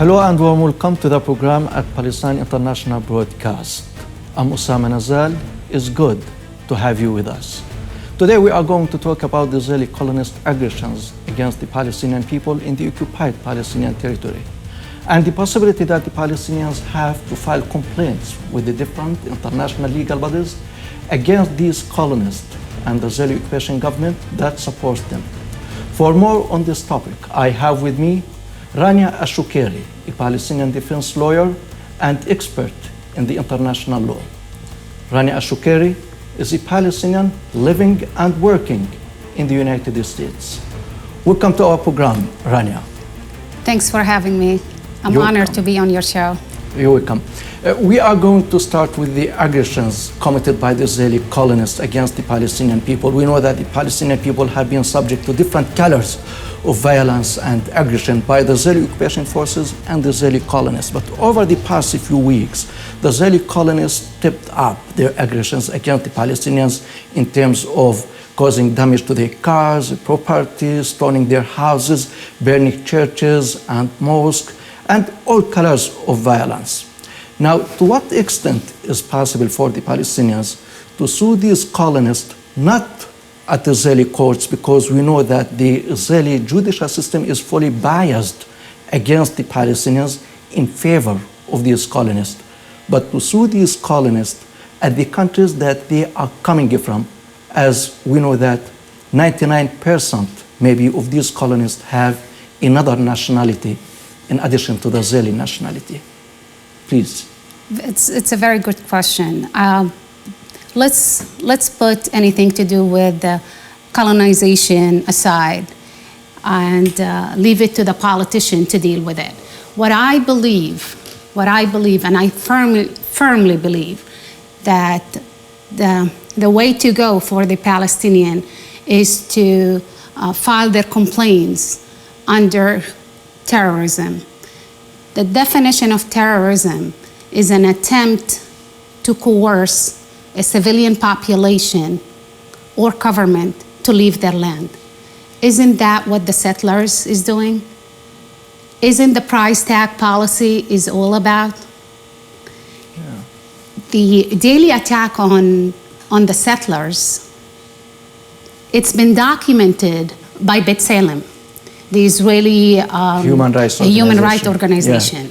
Hello and warm welcome to the program at Palestine International Broadcast. I'm Osama Nazal. It's good to have you with us. Today we are going to talk about the Israeli colonist aggressions against the Palestinian people in the occupied Palestinian territory and the possibility that the Palestinians have to file complaints with the different international legal bodies against these colonists and the Israeli occupation government that supports them. For more on this topic, I have with me Rania Ashukeri, a Palestinian defense lawyer and expert in the international law. Rania Ashukeri is a Palestinian living and working in the United States. Welcome to our program, Rania. Thanks for having me. I'm honored to be on your show. You're welcome. We are going to start with the aggressions committed by the Israeli colonists against the Palestinian people. We know that the Palestinian people have been subject to different colors of violence and aggression by the Israeli occupation forces and the Israeli colonists. But over the past few weeks, the Israeli colonists stepped up their aggressions against the Palestinians in terms of causing damage to their cars, property, stoning their houses, burning churches and mosques, and all colors of violence. Now, to what extent is possible for the Palestinians to sue these colonists not at Israeli courts, because we know that the Israeli judicial system is fully biased against the Palestinians in favor of these colonists, but to sue these colonists at the countries that they are coming from, as we know that 99% maybe of these colonists have another nationality in addition to the Israeli nationality. Please. It's a very good question. Let's put anything to do with colonization aside and leave it to the politician to deal with it. What I believe, and I firmly believe that the way to go for the Palestinian is to file their complaints under terrorism. The definition of terrorism is an attempt to coerce a civilian population or government to leave their land. Isn't that what the settlers is doing? Isn't the price tag policy is all about? Yeah. The daily attack on the settlers, it's been documented by B'Tselem, the Israeli human rights organization.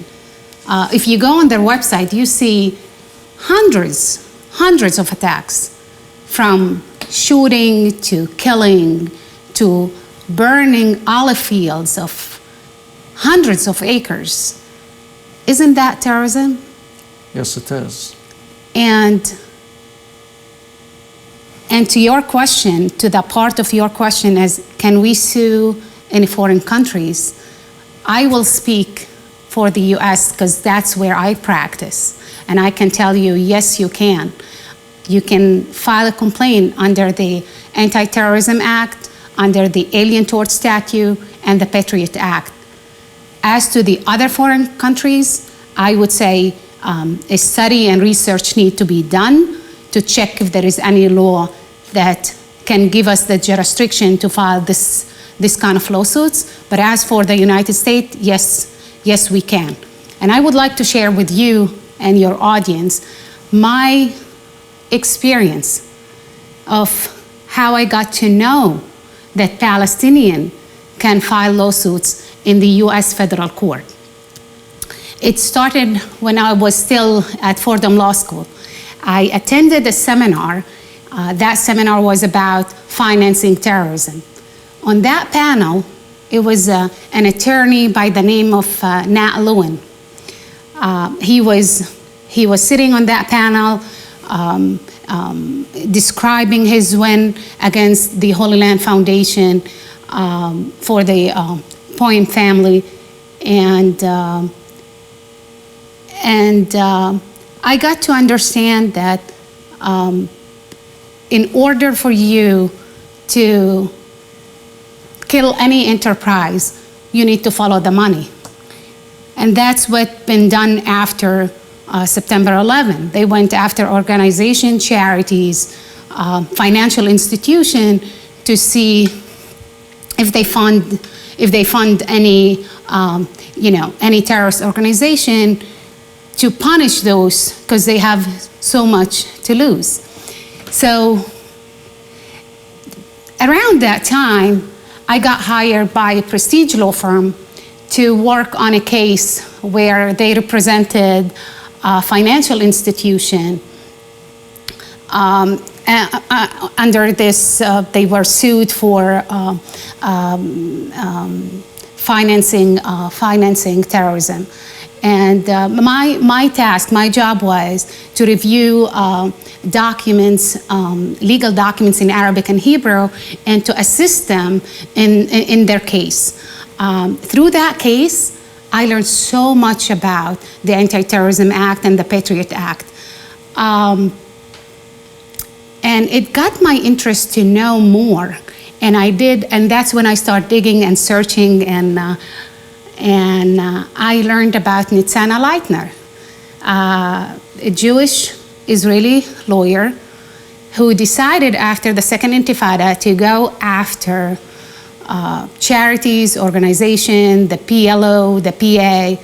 Yeah. If you go on their website, you see hundreds of attacks, from shooting to killing to burning olive fields of hundreds of acres. Isn't that terrorism? Yes, it is. And to your question, to the part of your question as can we sue any foreign countries, I will speak for the US because that's where I practice. And I can tell you, yes, you can. You can file a complaint under the Anti-Terrorism Act, under the Alien Tort Statute, and the Patriot Act. As to the other foreign countries, I would say a study and research need to be done to check if there is any law that can give us the jurisdiction to file this kind of lawsuits. But as for the United States, yes, we can. And I would like to share with you and your audience my experience of how I got to know that Palestinian can file lawsuits in the US federal court. It started when I was still at Fordham Law School. I attended a seminar. That seminar was about financing terrorism. On that panel, it was an attorney by the name of Nat Lewin. He was sitting on that panel describing his win against the Holy Land Foundation for the Poem family. And I got to understand that in order for you to kill any enterprise, you need to follow the money. And that's what's been done after September 11. They went after organizations, charities, financial institutions to see if if they fund any, any terrorist organization, to punish those because they have so much to lose. So around that time, I got hired by a prestige law firm to work on a case where they represented a financial institution. Under this, they were sued for financing terrorism. And my task, my job was to review documents, legal documents in Arabic and Hebrew, and to assist them in their case. Through that case, I learned so much about the Anti-Terrorism Act and the Patriot Act. And it got my interest to know more. And I did, and that's when I started digging and searching, and I learned about Nitzana Leitner, a Jewish Israeli lawyer who decided after the Second Intifada to go after charities, organizations, the PLO, the PA,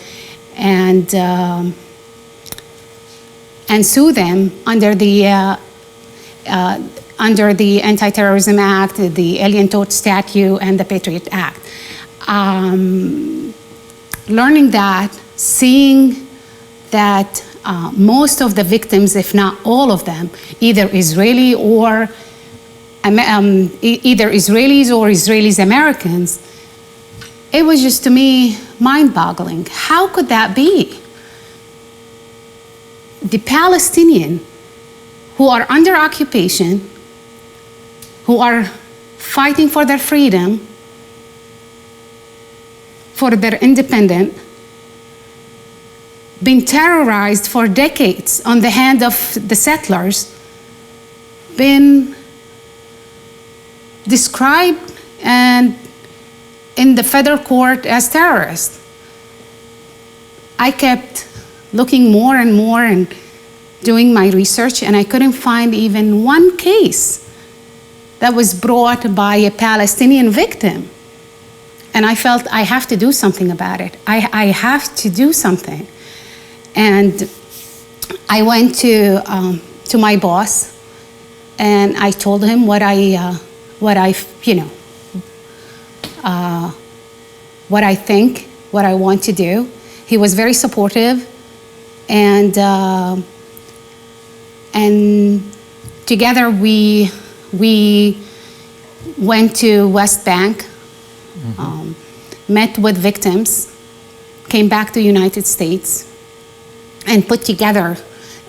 and sue them under the Anti-Terrorism Act, the Alien Tort Statute, and the Patriot Act. Learning that, seeing that most of the victims, if not all of them, either Israeli or either Israelis or Israelis Americans, it was just to me mind-boggling. How could that be? The Palestinians who are under occupation, who are fighting for their freedom, for their independence, been terrorized for decades on the hand of the settlers, been described and in the federal court as terrorists. I kept looking more and more and doing my research, and I couldn't find even one case that was brought by a Palestinian victim. And I felt I have to do something about it. I have to do something. And I went to my boss, and I told him what I think, what I want to do. He was very supportive, and together we went to West Bank, met with victims, came back to the United States, and put together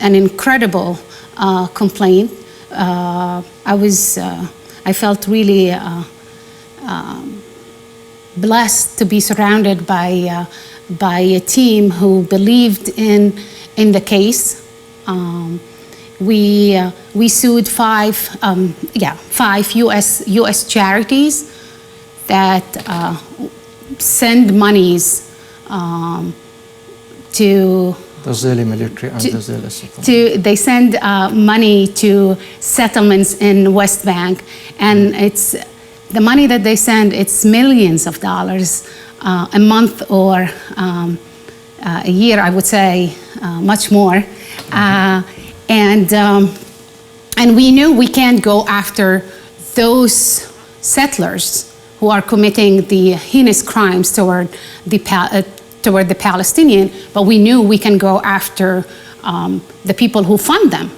an incredible complaint. I felt really blessed to be surrounded by a team who believed in the case. We sued five U.S. charities that send monies to the Israeli military and the Israeli settlement. They send money to settlements in West Bank, and it's the money that they send. It's millions of dollars a month or a year, I would say, much more. And we knew we can't go after those settlers who are committing the heinous crimes toward the Palestinian, but we knew we can go after the people who fund them,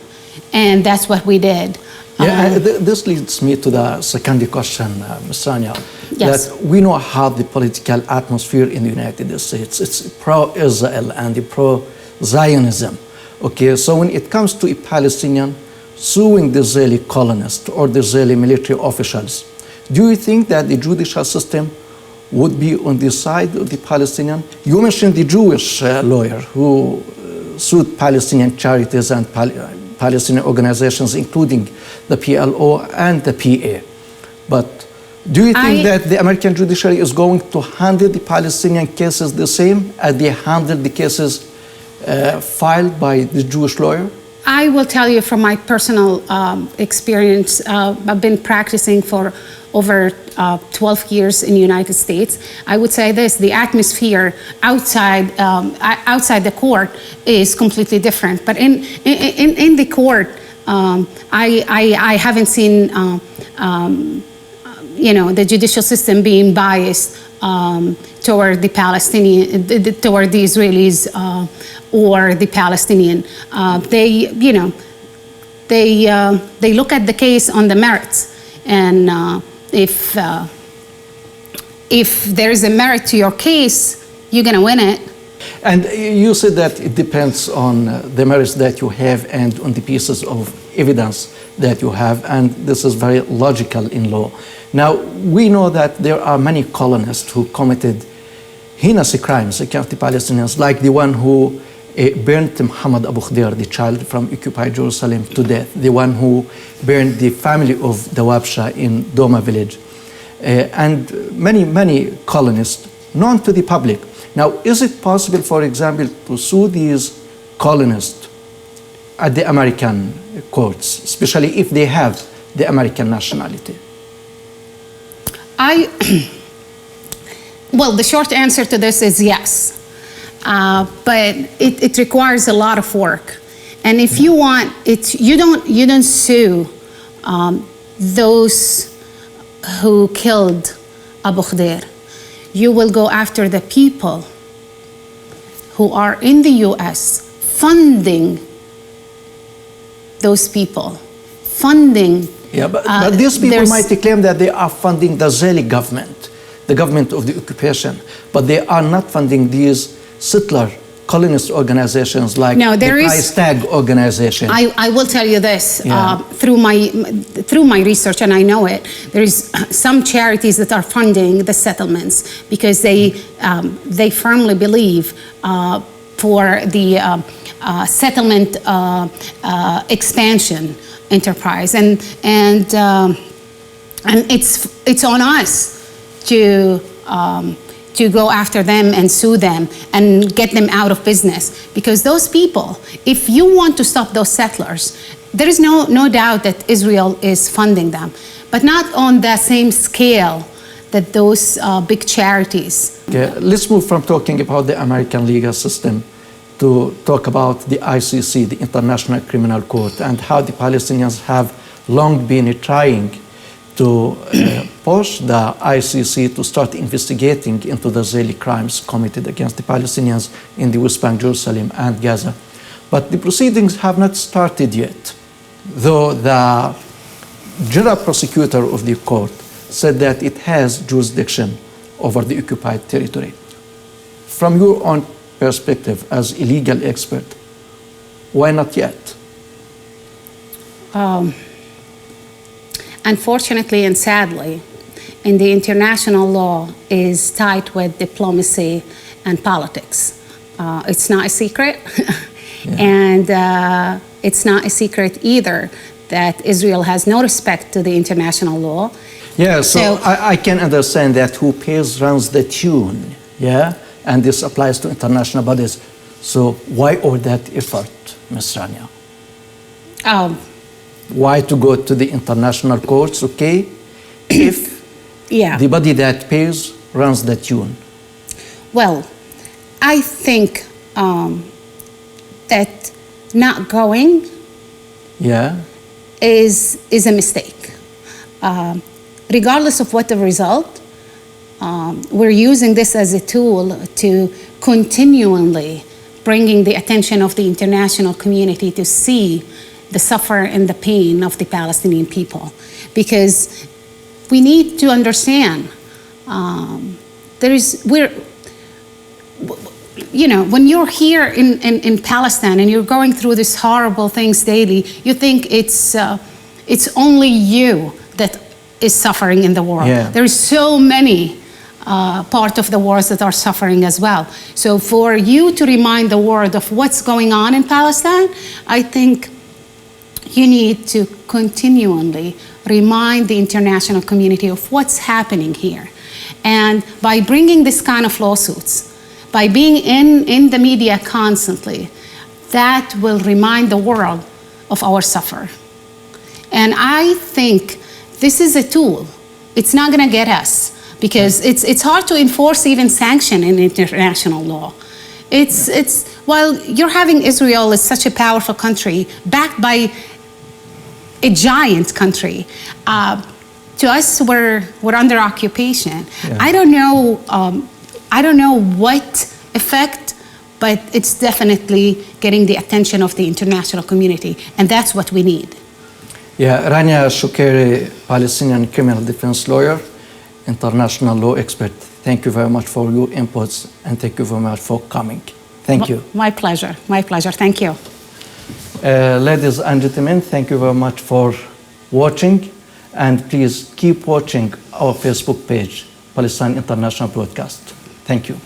and that's what we did. This leads me to the second question, Ms. Rania. Yes. That we know how the political atmosphere in the United States, it's pro-Israel and pro-Zionism. Okay, so when it comes to a Palestinian suing the Israeli colonists or the Israeli military officials, do you think that the judicial system would be on the side of the Palestinian? You mentioned the Jewish lawyer who sued Palestinian charities and Palestinian organizations, including the PLO and the PA. But do you think that the American judiciary is going to handle the Palestinian cases the same as they handled the cases filed by the Jewish lawyer? I will tell you from my personal experience, I've been practicing for over 12 years in the United States. I would say this, the atmosphere outside the court is completely different. But in the court, I haven't seen the judicial system being biased toward the toward the Israelis or the Palestinian. They look at the case on the merits, and if there is a merit to your case, you're going to win it. And you said that it depends on the merits that you have and on the pieces of evidence that you have, and this is very logical in law. Now, we know that there are many colonists who committed heinous crimes against the Palestinians, like the one who burned Muhammad Abu Khdeir, the child from occupied Jerusalem, to death, the one who burned the family of Dawabsha in Doma village, and many colonists known to the public. Now, is it possible, for example, to sue these colonists at the American courts, especially if they have the American nationality? Well, the short answer to this is yes, but it requires a lot of work. And if you want it, you don't sue those who killed Abu Khdeir. You will go after the people who are in the U.S. funding those people, funding. Yeah, but these people might claim that they are funding the Israeli government, the government of the occupation, but they are not funding these settler colonist organizations like the Price Tag organization. I will tell you this, through my research, and I know it, there is some charities that are funding the settlements because they firmly believe for the settlement expansion enterprise, and it's on us to go after them and sue them and get them out of business, because those people, if you want to stop those settlers, there is no doubt that Israel is funding them, but not on the same scale that those big charities. Okay, let's move from talking about the American legal system to talk about the ICC, the International Criminal Court, and how the Palestinians have long been trying to push the ICC to start investigating into the Israeli crimes committed against the Palestinians in the West Bank, Jerusalem, and Gaza. But the proceedings have not started yet, though the general prosecutor of the court said that it has jurisdiction over the occupied territory. From your own perspective as a legal expert, why not yet? Unfortunately and sadly, in the international law is tied with diplomacy and politics. It's not a secret, and it's not a secret either that Israel has no respect to the international law. Yeah, so I can understand that who pays runs the tune, yeah? And this applies to international bodies. So why all that effort, Ms. Rania? Why to go to the international courts, okay, if the body that pays runs the tune? Well, I think that not going is a mistake. Regardless of what the result, we're using this as a tool to continually bringing the attention of the international community to see the suffering and the pain of the Palestinian people. Because we need to understand, when you're here in Palestine and you're going through these horrible things daily, you think it's only you that is suffering in the world. Yeah. There's so many part of the world that are suffering as well. So for you to remind the world of what's going on in Palestine, I think you need to continually remind the international community of what's happening here. And by bringing this kind of lawsuits, by being in the media constantly, that will remind the world of our suffer. And I think this is a tool. It's not going to get us, because it's hard to enforce even sanction in international law. While you're having Israel as such a powerful country, backed by a giant country, to us, we're under occupation. Yeah. I don't know what effect, but it's definitely getting the attention of the international community, and that's what we need. Yeah, Rania Shukeri, Palestinian criminal defense lawyer, international law expert. Thank you very much for your inputs, and thank you very much for coming. Thank you. My pleasure. My pleasure. Thank you. Ladies and gentlemen, thank you very much for watching, and please keep watching our Facebook page, Palestine International Broadcast. Thank you.